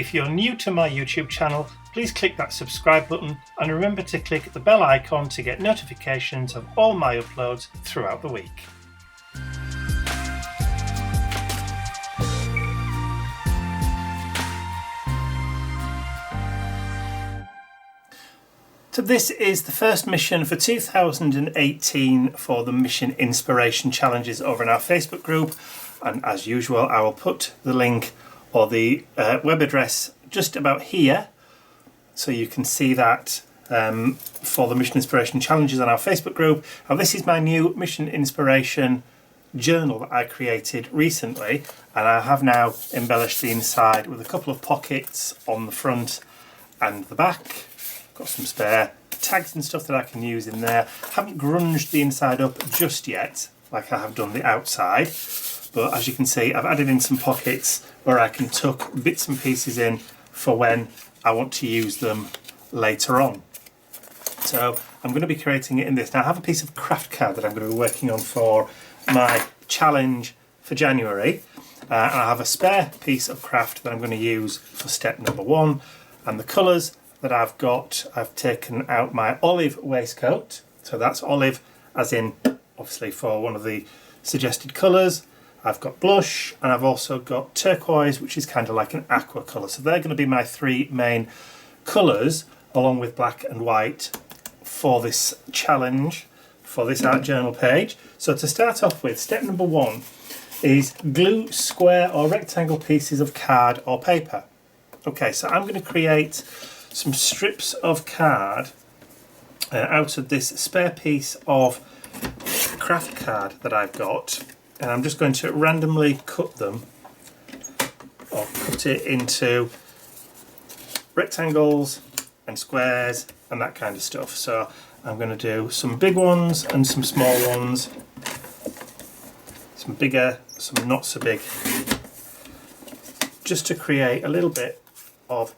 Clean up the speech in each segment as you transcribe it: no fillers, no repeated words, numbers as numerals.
If you're new to my YouTube channel, please click that subscribe button and remember to click the bell icon to get notifications of all my uploads throughout the week. So this is the first mission for 2018 for the Mission Inspiration Challenges over in our Facebook group, and as usual I will put the link or the web address just about here so you can see that for the Mission Inspiration Challenges on our Facebook group. And this is my new Mission Inspiration journal that I created recently, and I have now embellished the inside with a couple of pockets on the front and the back. Got some spare tags and stuff that I can use in there. Haven't grunged the inside up just yet like I have done the outside, but as you can see I've added in some pockets where I can tuck bits and pieces in for when I want to use them later on. So I'm going to be creating it in this. Now I have a piece of craft card that I'm going to be working on for my challenge for January, and I have a spare piece of craft that I'm going to use for step number 1, and the colours that I've got, I've taken out my olive waistcoat, so that's olive as in obviously for one of the suggested colours. I've got blush, and I've also got turquoise, which is kind of like an aqua colour. So they're going to be my 3 main colours, along with black and white, for this challenge, for this art journal page. So to start off with, step number 1 is glue square or rectangle pieces of card or paper. Okay, so I'm going to create some strips of card out of this spare piece of craft card that I've got, and I'm just going to randomly cut them or cut it into rectangles and squares and that kind of stuff. So I'm going to do some big ones and some small ones, some bigger, some not so big, just to create a little bit of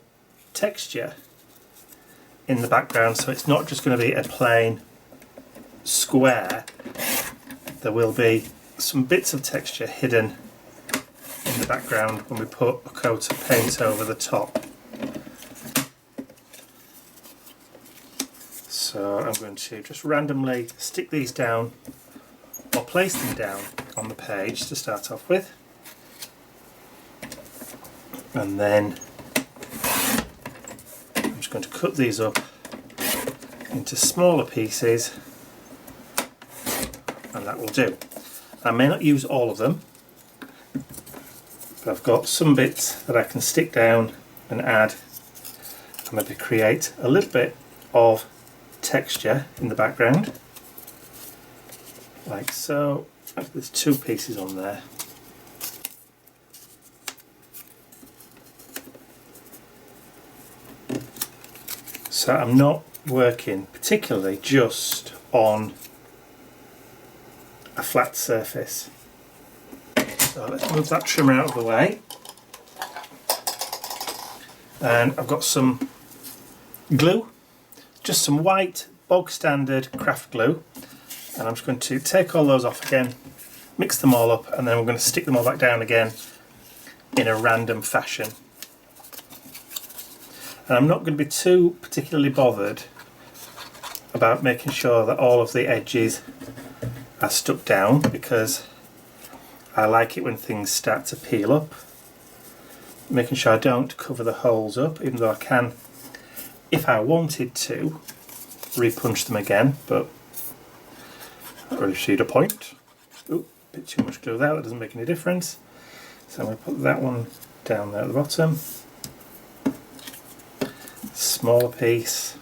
texture in the background, so it's not just going to be a plain square. There will be some bits of texture hidden in the background when we put a coat of paint over the top. So I'm going to just randomly stick these down or place them down on the page to start off with, and then I'm just going to cut these up into smaller pieces, and that will do. I may not use all of them, but I've got some bits that I can stick down and add and maybe create a little bit of texture in the background, like so. There's 2 pieces on there. So I'm not working particularly just on a flat surface. So let's move that trimmer out of the way. And I've got some glue, just some white bog standard craft glue, and I'm just going to take all those off again, mix them all up, and then we're going to stick them all back down again in a random fashion. And I'm not going to be too particularly bothered about making sure that all of the edges are stuck down, because I like it when things start to peel up. Making sure I don't cover the holes up, even though I can, if I wanted to, repunch them again, but I really see the point. Ooh, a bit too much glue there, that doesn't make any difference. So I'm going to put that one down there at the bottom. Smaller piece.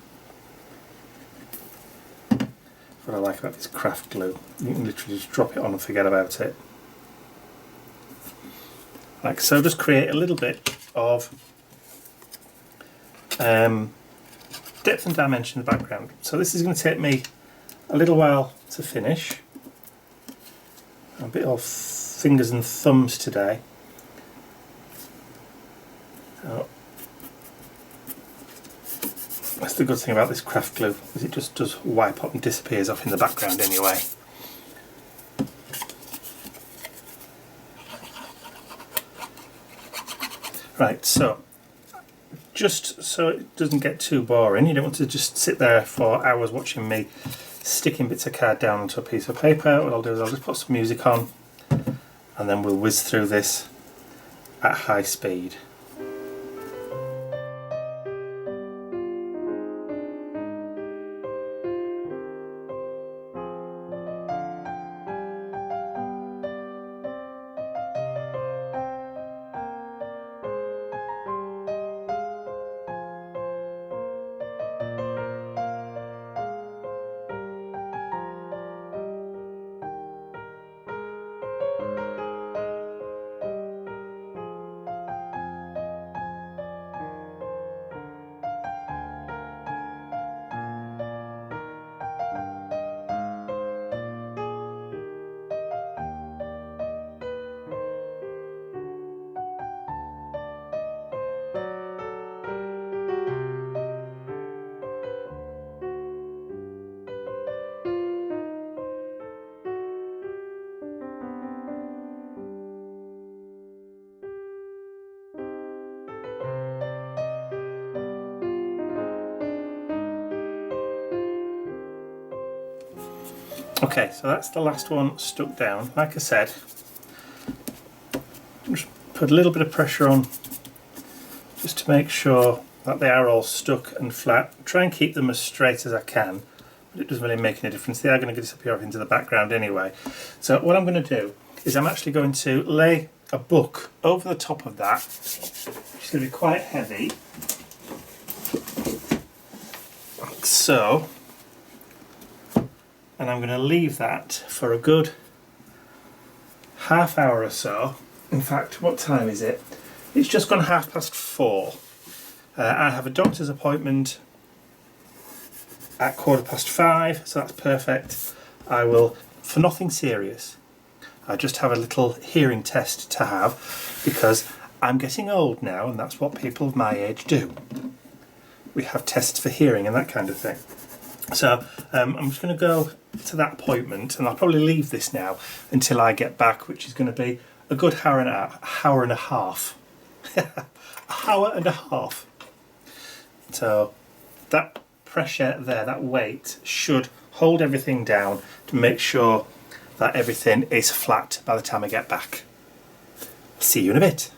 What I like about this craft glue, you can literally just drop it on and forget about it. Like so, just create a little bit of depth and dimension in the background. So this is going to take me a little while to finish. I'm a bit of fingers and thumbs today. Oh. That's the good thing about this craft glue, is it just does wipe up and disappears off in the background anyway. Right, so just so it doesn't get too boring. You don't want to just sit there for hours watching me sticking bits of card down onto a piece of paper. What I'll do is I'll just put some music on and then we'll whiz through this at high speed. Okay, so that's the last one stuck down. Like I said, just put a little bit of pressure on just to make sure that they are all stuck and flat. Try and keep them as straight as I can, but it doesn't really make any difference. They are going to disappear off into the background anyway. So what I'm going to do is I'm actually going to lay a book over the top of that, which is going to be quite heavy. Like so. And I'm going to leave that for a good half hour or so. In fact, what time is it? It's just gone 4:30. I have a doctor's appointment at 5:15, so that's perfect. I will, for nothing serious, I just have a little hearing test to have because I'm getting old now and that's what people of my age do. We have tests for hearing and that kind of thing. So I'm just going to go to that appointment and I'll probably leave this now until I get back, which is going to be a good hour and a half. An hour and a half. So that pressure there, that weight, should hold everything down to make sure that everything is flat by the time I get back. See you in a bit.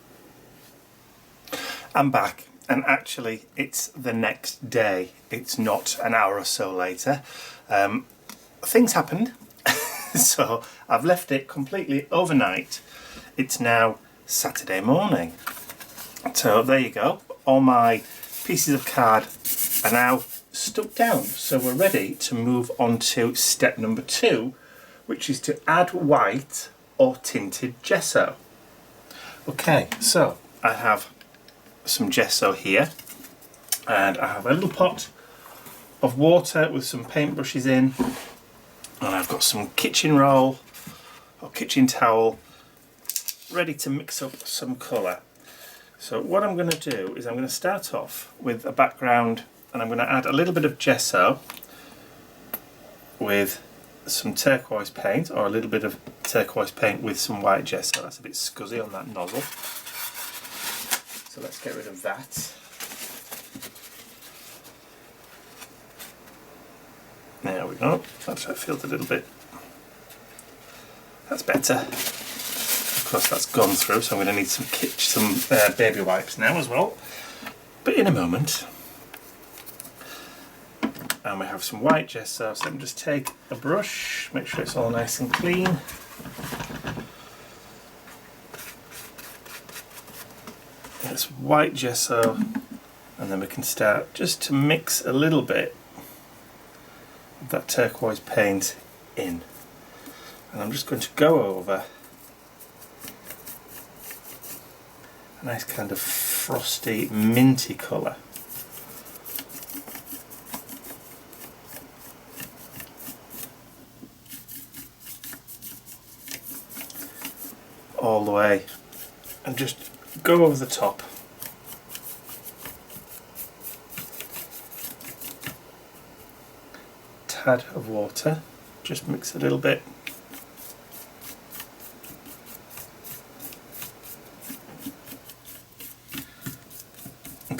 I'm back. And actually it's the next day, it's not an hour or so later. Things happened, so I've left it completely overnight. It's now Saturday morning. So there you go, all my pieces of card are now stuck down. So we're ready to move on to step number 2, which is to add white or tinted gesso. Okay, so I have some gesso here and I have a little pot of water with some paintbrushes in, and I've got some kitchen roll or kitchen towel ready to mix up some colour. So what I'm going to do is I'm going to start off with a background and I'm going to add a little bit of gesso with some turquoise paint, or a little bit of turquoise paint with some white gesso. That's a bit scuzzy on that nozzle. So let's get rid of that. There we go. That's how it feels a little bit. That's better. Of course, that's gone through, so I'm going to need some baby wipes now as well. But in a moment. And we have some white gesso, so let me just take a brush, make sure it's all nice and clean. It's white gesso, and then we can start just to mix a little bit of that turquoise paint in. And I'm just going to go over a nice kind of frosty, minty colour. All the way, and just go over the top. Tad of water, just mix a little bit.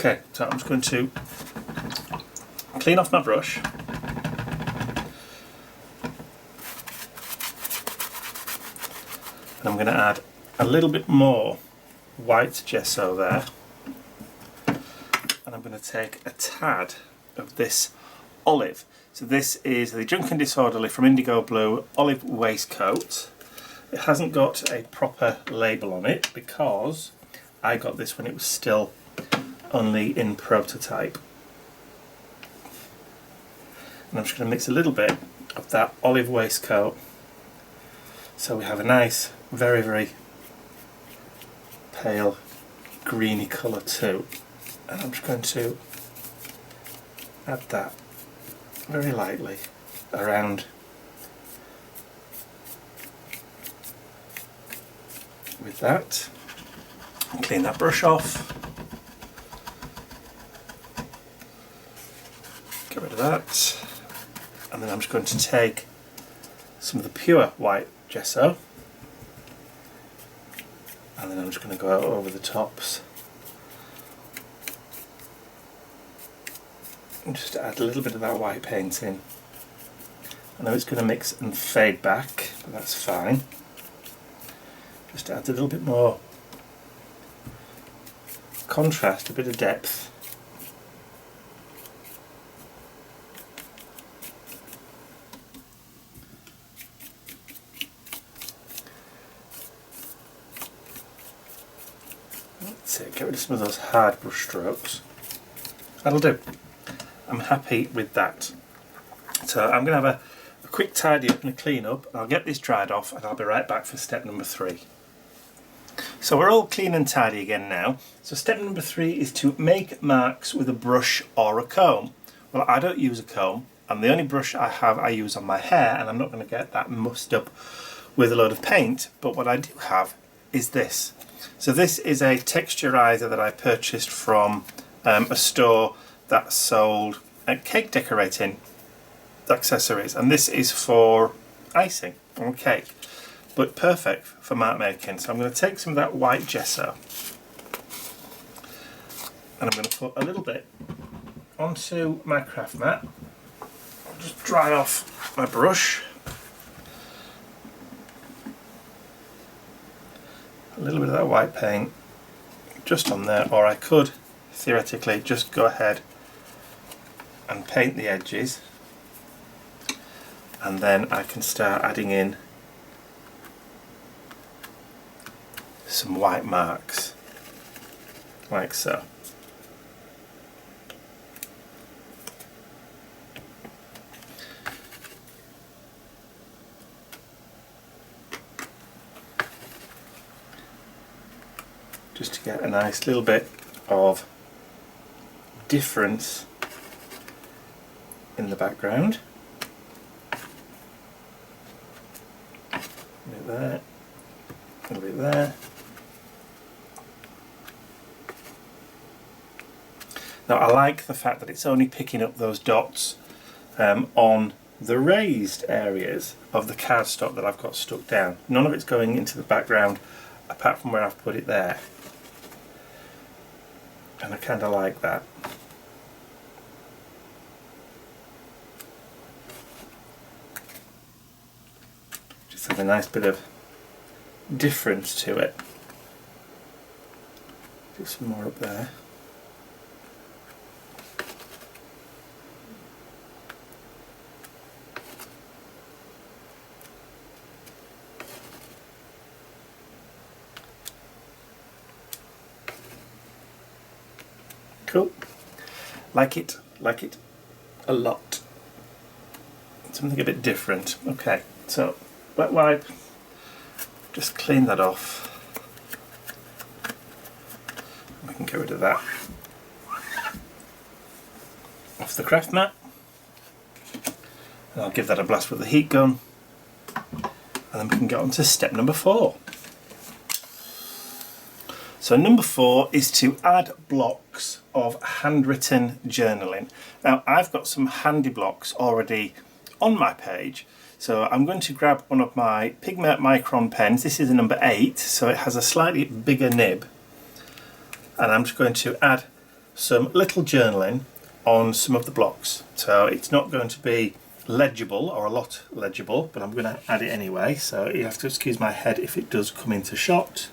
Okay, so I'm just going to clean off my brush. And I'm going to add a little bit more white gesso there. And I'm going to take a tad of this olive. So this is the Drunk and Disorderly from Indigo Blue olive waistcoat. It hasn't got a proper label on it because I got this when it was still only in prototype. And I'm just going to mix a little bit of that olive waistcoat so we have a nice, very, very pale greeny colour too. And I'm just going to add that very lightly around with that. And clean that brush off. Get rid of that. And then I'm just going to take some of the pure white gesso and then I'm just going to go out over the tops and just add a little bit of that white paint in. I know it's going to mix and fade back, but that's fine. Just add a little bit more contrast, a bit of depth. That's it, get rid of some of those hard brush strokes. That'll do. I'm happy with that. So I'm going to have a quick tidy up and a clean up. I'll get this dried off and I'll be right back for step number 3. So we're all clean and tidy again now. So step number 3 is to make marks with a brush or a comb. Well, I don't use a comb, and the only brush I have I use on my hair, and I'm not going to get that mussed up with a load of paint, but what I do have is this. So this is a texturizer that I purchased from a store that sold cake decorating accessories, and this is for icing on cake, but perfect for mark making. So I'm going to take some of that white gesso and I'm going to put a little bit onto my craft mat. I'll just dry off my brush. A little bit of that white paint just on there, or I could theoretically just go ahead and paint the edges, and then I can start adding in some white marks like so. Just to get a nice little bit of difference in the background. A bit there, a little bit there. Now I like the fact that it's only picking up those dots on the raised areas of the cardstock that I've got stuck down. None of it's going into the background apart from where I've put it there. And I kind of like that. Just have a nice bit of difference to it. Do some more up there. Cool. Like it a lot. Something a bit different. Okay, so wet wipe, just clean that off. We can get rid of that off the craft mat. And I'll give that a blast with the heat gun. And then we can get on to step number 4. So number 4 is to add blocks of handwritten journaling. Now I've got some handy blocks already on my page, so I'm going to grab one of my Pigment Micron pens. This is a number 8, so it has a slightly bigger nib, and I'm just going to add some little journaling on some of the blocks. So it's not going to be legible or a lot legible, but I'm going to add it anyway, so you have to excuse my head if it does come into shot.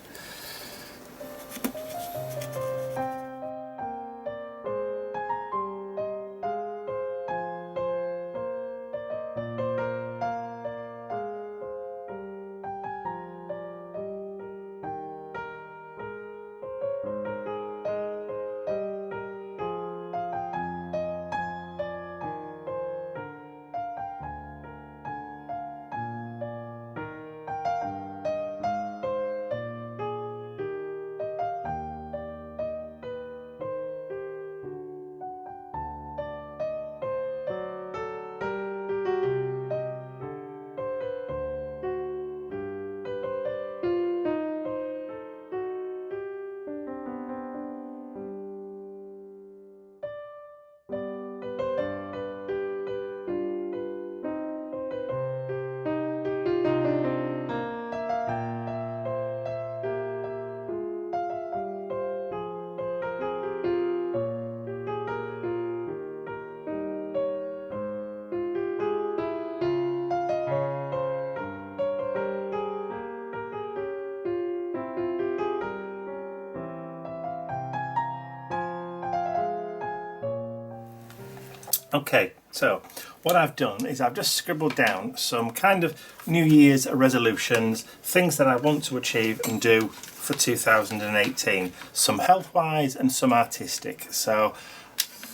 Okay, so what I've done is I've just scribbled down some kind of New Year's resolutions, things that I want to achieve and do for 2018, some health-wise and some artistic. So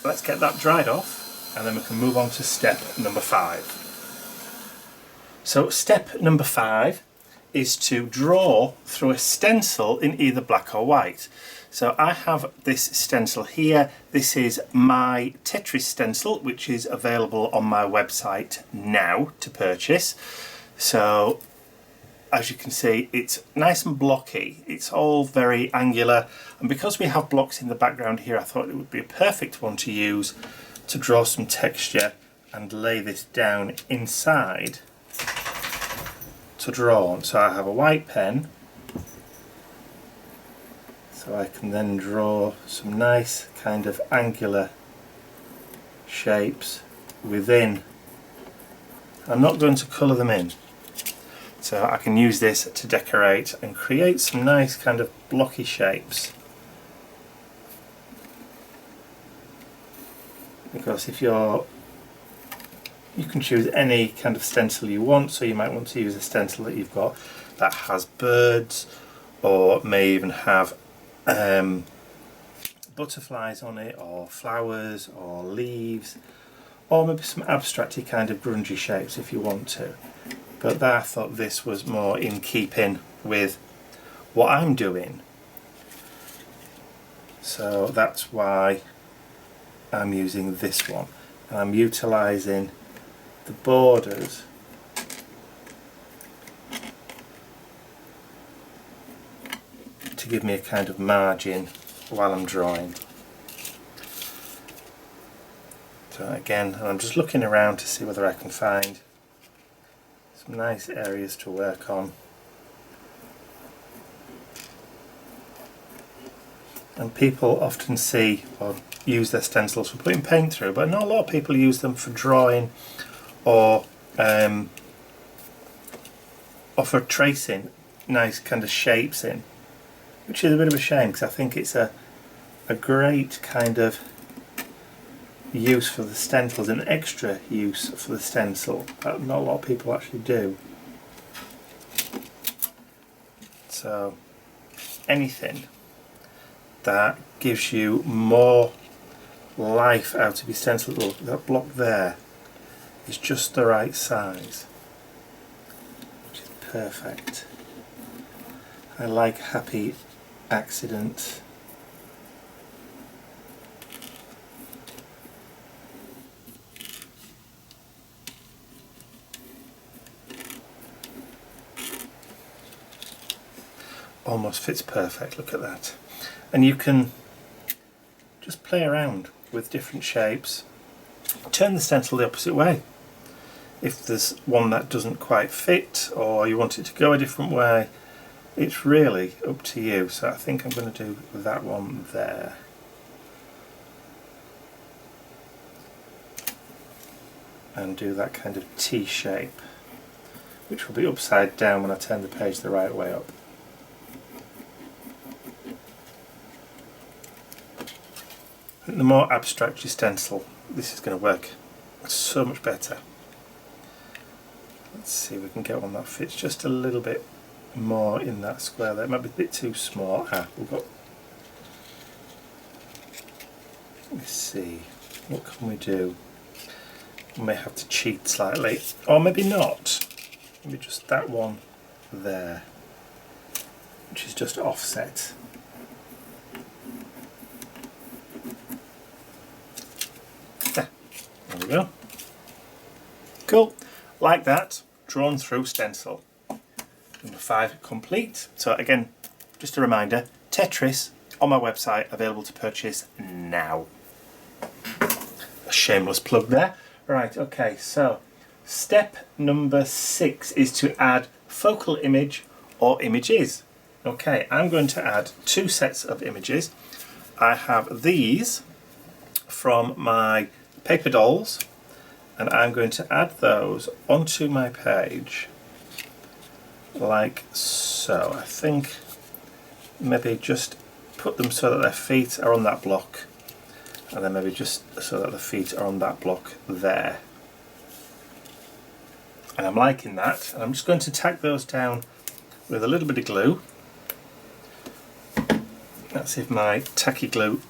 let's get that dried off and then we can move on to step number 5. So step number 5 is to draw through a stencil in either black or white. So I have this stencil here. This is my Tetris stencil, which is available on my website now to purchase. So as you can see, it's nice and blocky. It's all very angular. And because we have blocks in the background here, I thought it would be a perfect one to use to draw some texture and lay this down inside to draw on. So I have a white pen, so I can then draw some nice kind of angular shapes within. I'm not going to colour them in, so I can use this to decorate and create some nice kind of blocky shapes. Because if you can choose any kind of stencil you want, so you might want to use a stencil that you've got that has birds, or may even have butterflies on it, or flowers, or leaves, or maybe some abstracty kind of grungy shapes if you want to. But I thought this was more in keeping with what I'm doing, so that's why I'm using this one. And I'm utilising the borders to give me a kind of margin while I'm drawing. So again, I'm just looking around to see whether I can find some nice areas to work on. And people often see or use their stencils for putting paint through, but not a lot of people use them for drawing or for tracing nice kind of shapes in, which is a bit of a shame, because I think it's a great kind of use for the stencils, an extra use for the stencil that not a lot of people actually do. So anything that gives you more life out of your stencil, look, that block there is just the right size, which is perfect. I like happy accidents. Almost fits perfect, look at that. And you can just play around with different shapes. Turn the stencil the opposite way. If there's one that doesn't quite fit, or you want it to go a different way, it's really up to you. So I think I'm going to do that one there. and do that kind of T shape, which will be upside down when I turn the page the right way up. I think the more abstract your stencil, this is going to work so much better. Let's see if we can get one that fits just a little bit more in that square there. It might be a bit too small. We've got... Let's see, what can we do? We may have to cheat slightly, or maybe not. Maybe just that one there, which is just offset. There we go. Cool. Like that, drawn through stencil. Number 5 complete. So again, just a reminder, Tetris on my website, available to purchase now. A shameless plug there. Right, okay, so step number 6 is to add focal image or images. Okay, I'm going to add 2 sets of images. I have these from my paper dolls, and I'm going to add those onto my page like so. I think maybe just put them so that their feet are on that block, and then maybe just so that the feet are on that block there. And I'm liking that, and I'm just going to tack those down with a little bit of glue. Let's see if my tacky glue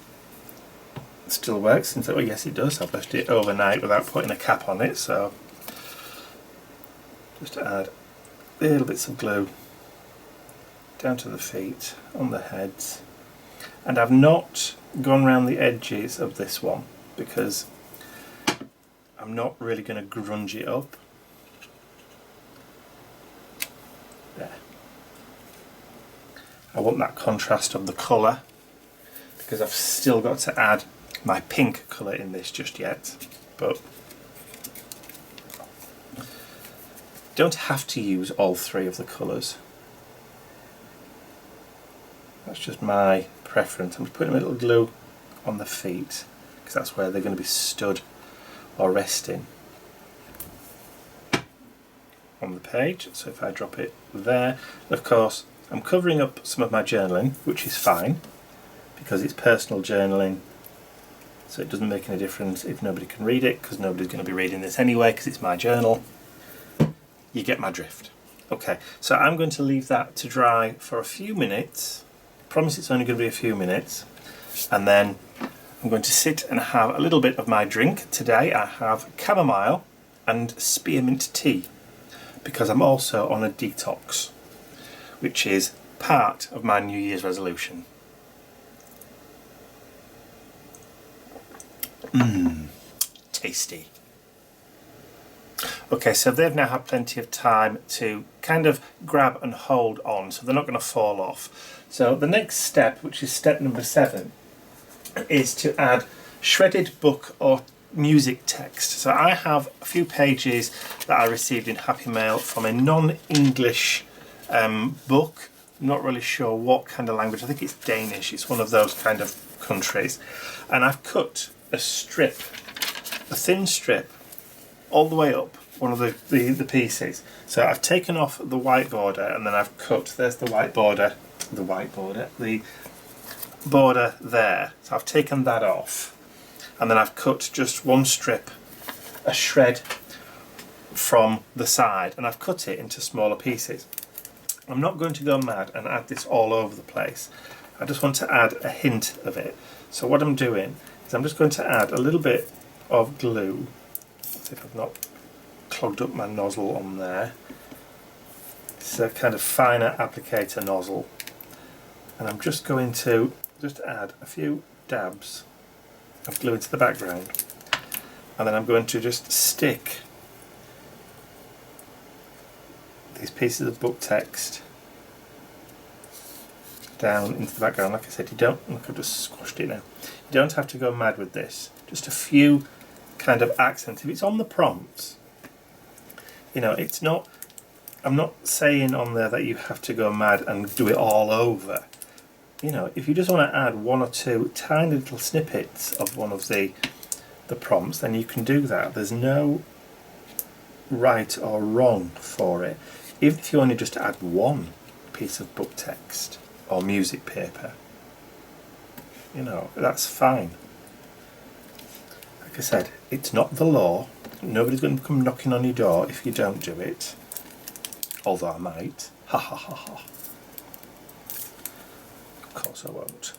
still works. Oh yes, it does. I've left it overnight without putting a cap on it, so just add little bits of glue down to the feet, on the heads. And I've not gone around the edges of this one because I'm not really going to grunge it up. There. I want that contrast of the colour because I've still got to add my pink colour in this just yet, but don't have to use all 3 of the colours. That's just my preference. I'm just putting a little glue on the feet because that's where they're going to be stood or resting on the page. So if I drop it there, of course I'm covering up some of my journaling, which is fine because it's personal journaling, so it doesn't make any difference if nobody can read it, because nobody's going to be reading this anyway because it's my journal. You get my drift. Okay, so I'm going to leave that to dry for a few minutes. Promise it's only going to be a few minutes, and then I'm going to sit and have a little bit of my drink. Today I have chamomile and spearmint tea because I'm also on a detox, which is part of my New Year's resolution. Tasty. Okay, so they've now had plenty of time to kind of grab and hold on, so they're not going to fall off. So the next step, which is step number 7, is to add shredded book or music text. So I have a few pages that I received in Happy Mail from a non-English book. I'm not really sure what kind of language. I think it's Danish. It's one of those kind of countries. And I've cut a strip, a thin strip, all the way up one of the pieces. So I've taken off the white border, and then I've cut, there's the white border, the border there. So I've taken that off, and then I've cut just one strip, a shred from the side, and I've cut it into smaller pieces. I'm not going to go mad and add this all over the place. I just want to add a hint of it. So what I'm doing is I'm just going to add a little bit of glue. Let's see if I've not clogged up my nozzle on there. It's a kind of finer applicator nozzle, and I'm just going to just add a few dabs of glue into the background, and then I'm going to just stick these pieces of book text down into the background. Like I said, you don't, look, I've just squashed it now. You don't have to go mad with this. Just a few kind of accents. If it's on the prompts, you know, it's not, I'm not saying on there that you have to go mad and do it all over. You know, if you just want to add 1 or 2 tiny little snippets of one of the prompts, then you can do that. There's no right or wrong for it. Even if you only just add one piece of book text or music paper, you know, that's fine. Like I said, it's not the law. Nobody's going to come knocking on your door if you don't do it. Although I might. Ha ha ha ha. Of course I won't.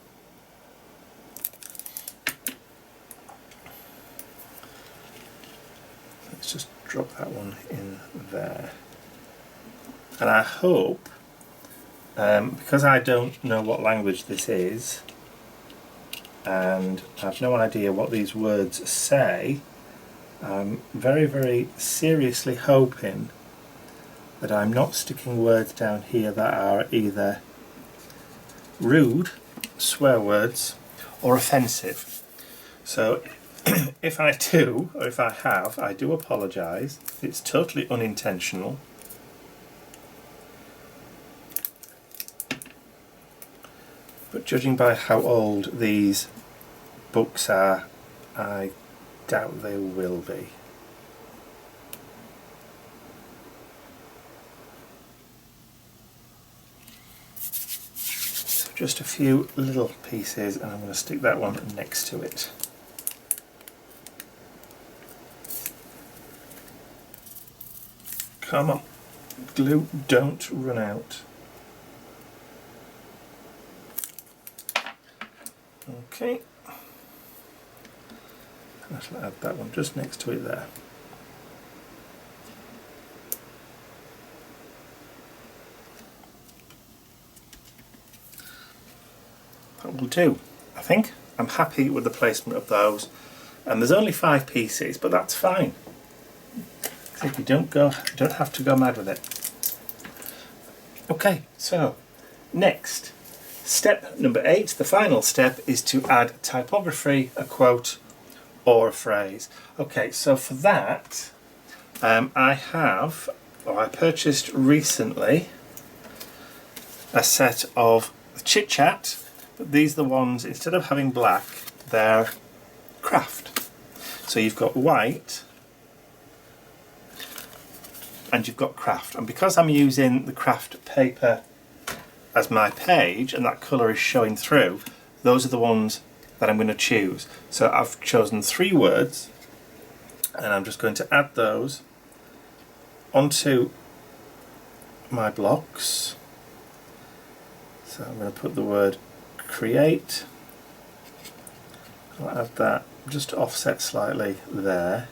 Let's just drop that one in there. And I hope, because I don't know what language this is, and I have no idea what these words say, I'm very, very seriously hoping that I'm not sticking words down here that are either rude, swear words, or offensive. So if I do, or if I have, I do apologise. It's totally unintentional. But judging by how old these books are, I doubt they will be. So just a few little pieces, and I'm going to stick that one next to it. Come on, glue, don't run out. Okay, I'll add that one just next to it there. That will do, I think. I'm happy with the placement of those, and there's only 5 pieces, but that's fine. If you don't have to go mad with it. Okay, so next, step number 8, the final step, is to add typography, a quote, or a phrase. Okay, so for that, I purchased recently a set of Chit Chat, but these are the ones, instead of having black, they're craft. So you've got white, and you've got craft, and because I'm using the craft paper as my page and that colour is showing through, those are the ones that I'm going to choose. So I've chosen 3 words, and I'm just going to add those onto my blocks. So I'm going to put the word create, I'll add that just to offset slightly there.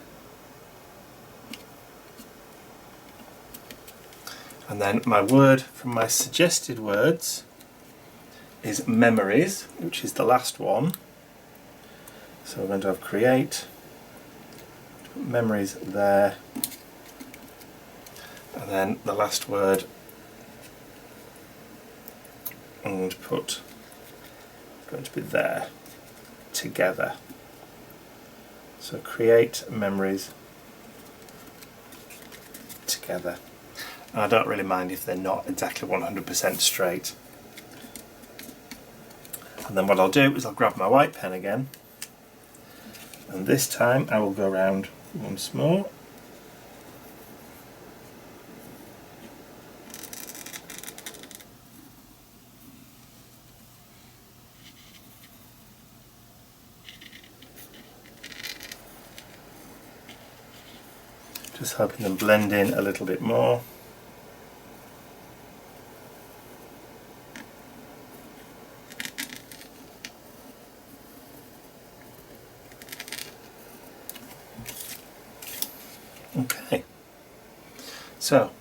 And then my word from my suggested words is memories, which is the last one. So we're going to have create, put memories there, and then the last word I'm going to put, going to be there, together. So create memories together. And I don't really mind if they're not exactly 100% straight. And then what I'll do is I'll grab my white pen again, and this time I will go around once more. Just helping them blend in a little bit more. Okay, so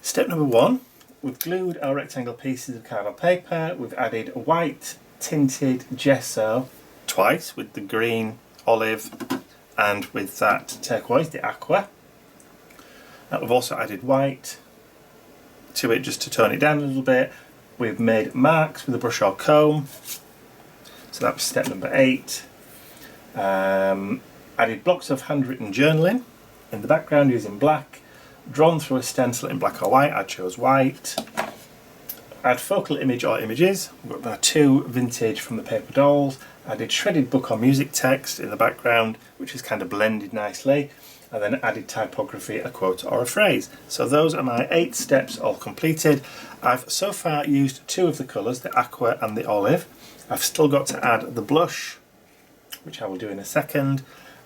step number 1, we've glued our rectangle pieces of cardboard paper, we've added white tinted gesso twice with the green, olive, and with that turquoise, the aqua. And we've also added white to it just to tone it down a little bit. We've made marks with a brush or comb, so that was step number 8. Added blocks of handwritten journaling in the background using black, drawn through a stencil in black or white. I chose white. Add focal image or images. We've got my 2 vintage from the paper dolls. I did shredded book or music text in the background, which is kind of blended nicely. and then added typography, a quote or a phrase. So those are my 8 steps all completed. I've so far used 2 of the colours, the aqua and the olive. I've still got to add the blush, which I will do in a second.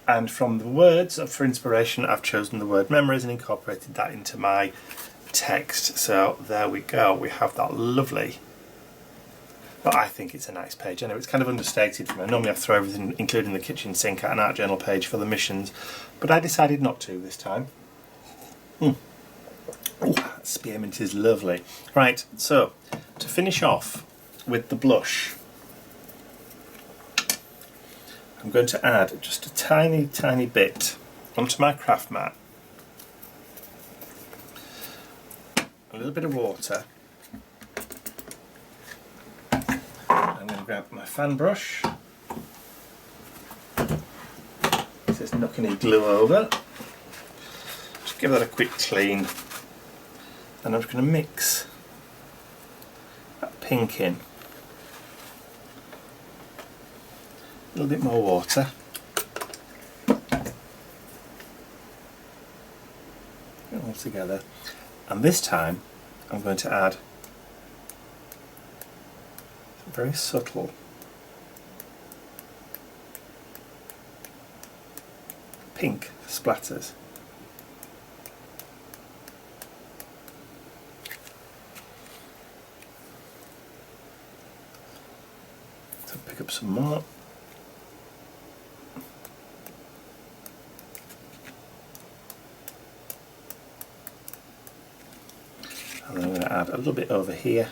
And from the words for inspiration, I've chosen the word memories and incorporated that into my text. So there we go, we have that lovely, but I think it's a nice page. Anyway, it's kind of understated for me. Normally I throw everything, including the kitchen sink, at an art journal page for the missions, but I decided not to this time. Oh, that spearmint is lovely. Right, so to finish off with the blush, I'm going to add just a tiny bit onto my craft mat. A little bit of water. I'm going to grab my fan brush. This nook and glue over. Just give that a quick clean. And I'm just going to mix that pink in. A little bit more water. Get it all together. And this time I'm going to add some very subtle pink splatters. So pick up some more. And then I'm going to add a little bit over here.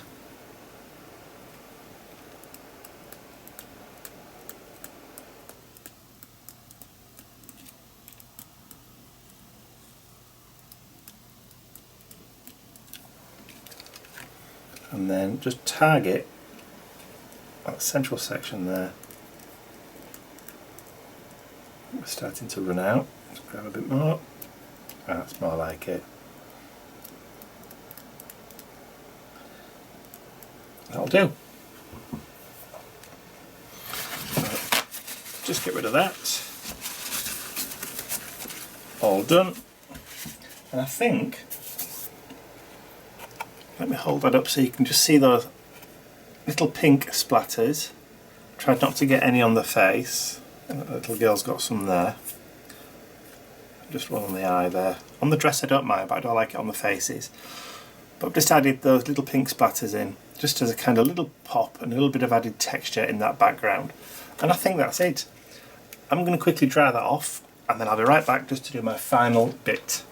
And then just target that central section there. We're starting to run out. Let's grab a bit more. That's more like it. That'll do. Just get rid of that. All done. And I think, let me hold that up so you can just see those little pink splatters. Tried not to get any on the face. The little girl's got some there. Just one on the eye there. On the dress I don't mind, but I don't like it on the faces. But I've just added those little pink splatters in, just as a kind of little pop and a little bit of added texture in that background. And I think that's it. I'm going to quickly dry that off and then I'll be right back just to do my final bit.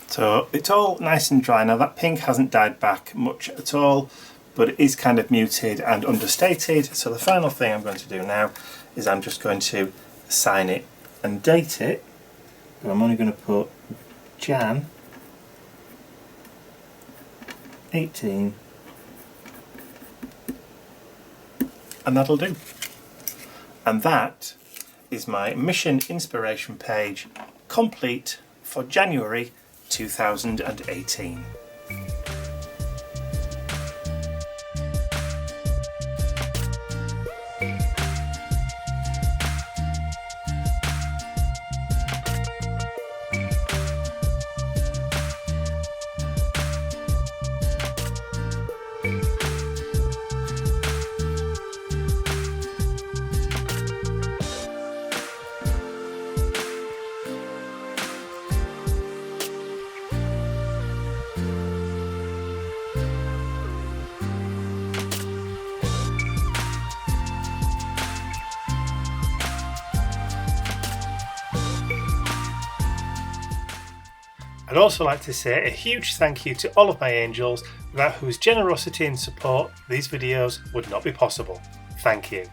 So it's all nice and dry now. That pink hasn't dyed back much at all, but it is kind of muted and understated. So the final thing I'm going to do now is I'm just going to sign it and date it. But I'm only going to put Jan 18, and that'll do. And that is my mission inspiration page complete for January 2018. I'd also like to say a huge thank you to all of my angels, without whose generosity and support these videos would not be possible. Thank you.